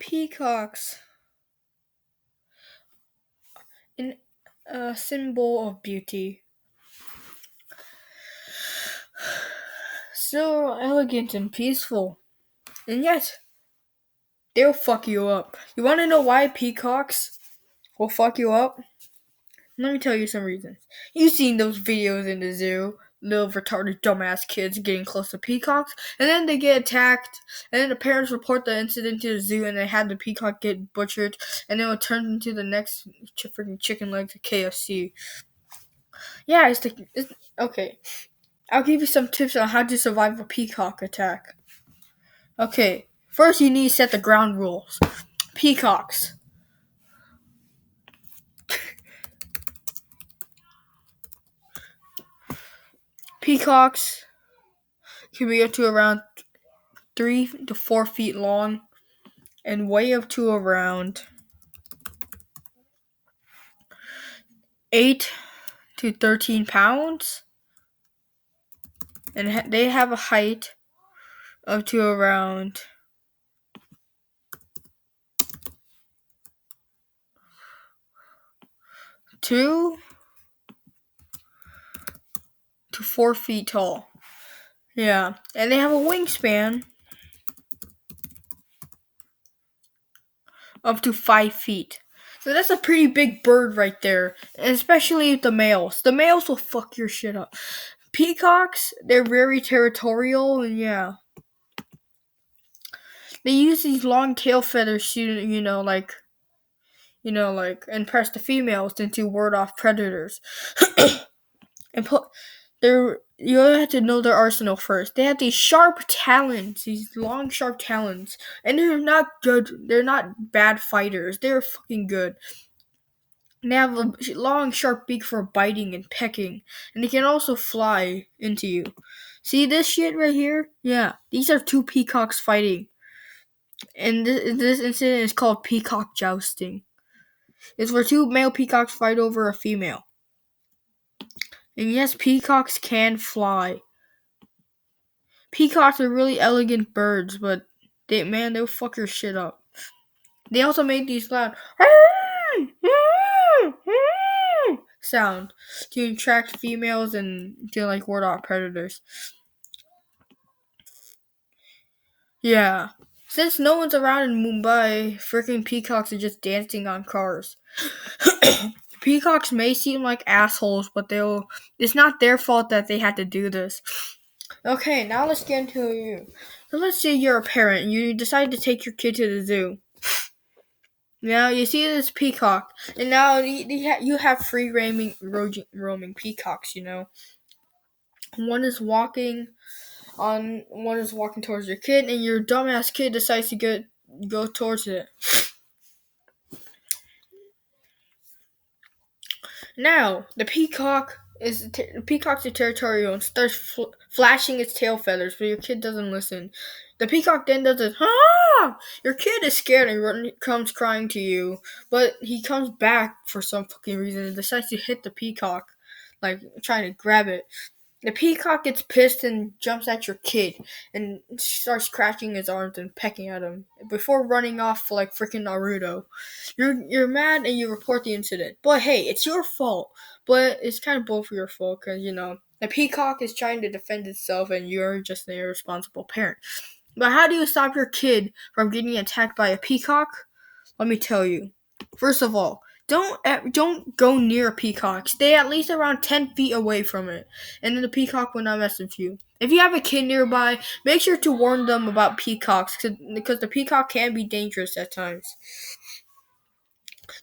Peacocks, an a symbol of beauty, so elegant and peaceful, and yet they'll fuck you up. You want to know why peacocks will fuck you up? Let me tell you some reasons. You've seen those videos in the zoo, little retarded dumbass kids getting close to peacocks, and then they get attacked, and then the parents report the incident to the zoo, and they had the peacock get butchered, and then it turns into the next freaking chicken legs at KFC. Yeah, it's okay. I'll give you some tips on how to survive a peacock attack. Okay, first you need to set the ground rules. Peacocks. Peacocks can be up to around 3 to 4 feet long and weigh up to around 8 to 13 pounds. And they have a height up to around 2 to 4 feet tall. Yeah, and they have a wingspan up to 5 feet. So that's a pretty big bird right there, and especially the males. The males will fuck your shit up. Peacocks, they're very territorial, and yeah. They use these long tail feathers to, impress the females and to ward off predators. And you have to know their arsenal first. They have these sharp talons, these long sharp talons, and they're not good. They're not bad fighters. They're fucking good. And they have a long sharp beak for biting and pecking, and they can also fly into you. See this shit right here? Yeah, these are two peacocks fighting, and this incident is called Peacock Jousting. It's where two male peacocks fight over a female. And yes, peacocks can fly. Peacocks are really elegant birds, but they'll fuck your shit up. They also make these loud sound to attract females and to ward off predators. Yeah. Since no one's around in Mumbai, freaking peacocks are just dancing on cars. Peacocks may seem like assholes, but it's not their fault that they had to do this. Okay, now let's get into you. So let's say you're a parent and you decide to take your kid to the zoo. Now you see this peacock, and now you have free roaming peacocks. One is walking towards your kid, and your dumbass kid decides to go towards it. Now the peacock's territorial and starts flashing its tail feathers, but your kid doesn't listen. The peacock then does this. Ah! Your kid is scared and comes crying to you, but he comes back for some fucking reason and decides to hit the peacock, trying to grab it. The peacock gets pissed and jumps at your kid and starts scratching his arms and pecking at him before running off like freaking Naruto. You're mad and you report the incident. But hey, it's your fault. But it's kind of both your fault because, the peacock is trying to defend itself and you're just an irresponsible parent. But how do you stop your kid from getting attacked by a peacock? Let me tell you. First of all, don't go near a peacock. Stay at least around 10 feet away from it, and then the peacock will not mess with you. If you have a kid nearby, make sure to warn them about peacocks because the peacock can be dangerous at times.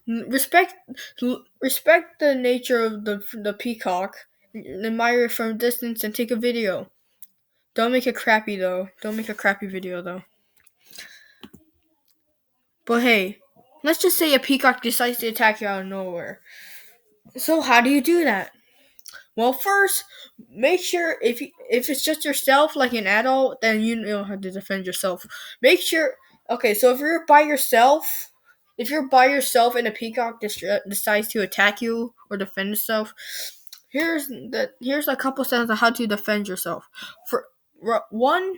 Respect the nature of the peacock. Admire it from a distance and take a video. Don't make it crappy though. Don't make a crappy video though. But hey, let's just say a peacock decides to attack you out of nowhere. So how do you do that? Well, first, make sure if it's just yourself, like an adult, then you know how to defend yourself. Make sure. Okay, so if you're by yourself and a peacock decides to attack you or defend itself, here's a couple steps on how to defend yourself. For one,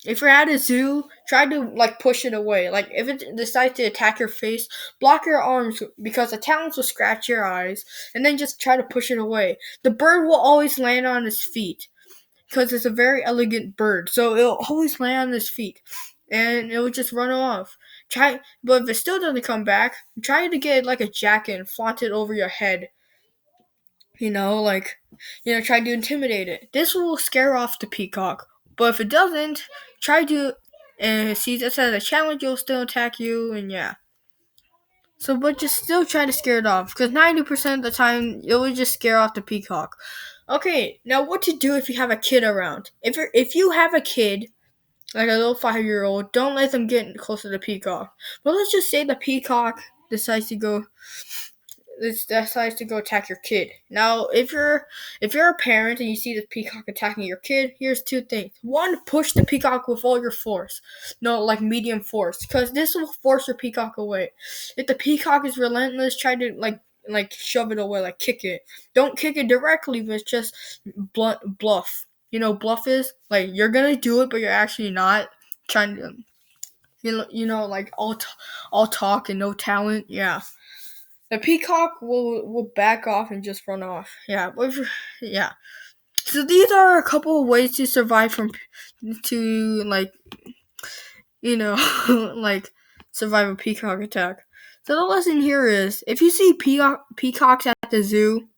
If you're at a zoo, try to like push it away. Like if it decides to attack your face, block your arms because the talons will scratch your eyes, and then just try to push it away. The bird will always land on its feet because it's a very elegant bird, so it'll always land on its feet, and it will just run off. But if it still doesn't come back, try to get like a jacket and flaunt it over your head. Try to intimidate it. This will scare off the peacock. But if it doesn't, try to see this as a challenge. It'll still attack you, and yeah. So, but just still try to scare it off, because 90% of the time it will just scare off the peacock. Okay, now what to do if you have a kid around? If you have a kid, like a little 5-year-old, don't let them get close to the peacock. But let's just say the peacock decides to go attack your kid. Now, if you're a parent and you see the peacock attacking your kid, here's two things. One, push the peacock with all your force. No, like medium force, because this will force your peacock away. If the peacock is relentless, try to like shove it away, like kick it. Don't kick it directly, but just bluff. Bluff is like you're gonna do it, but you're actually not trying to. Like all talk and no talent. Yeah. The peacock will back off and just run off. Yeah, yeah. So these are a couple of ways to survive to like survive a peacock attack. So the lesson here is, if you see peacocks at the zoo,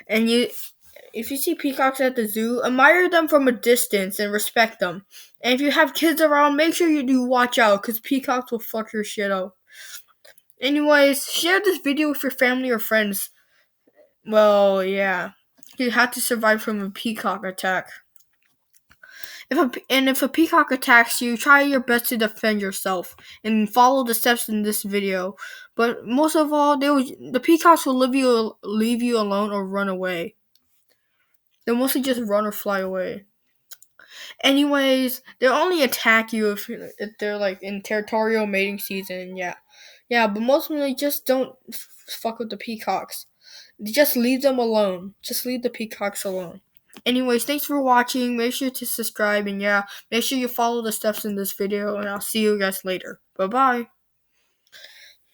and if you see peacocks at the zoo, admire them from a distance and respect them. And if you have kids around, make sure you do watch out, because peacocks will fuck your shit up. Anyways, share this video with your family or friends. Well, yeah. You have to survive from a peacock attack. If a peacock attacks you, try your best to defend yourself and follow the steps in this video. But most of all, the peacocks will leave you alone or run away. They'll mostly just run or fly away. Anyways, they'll only attack you if they're like in territorial mating season. Yeah, but mostly just don't fuck with the peacocks. Just leave them alone. Just leave the peacocks alone. Anyways, thanks for watching. Make sure to subscribe, and yeah, make sure you follow the steps in this video, and I'll see you guys later. Bye-bye.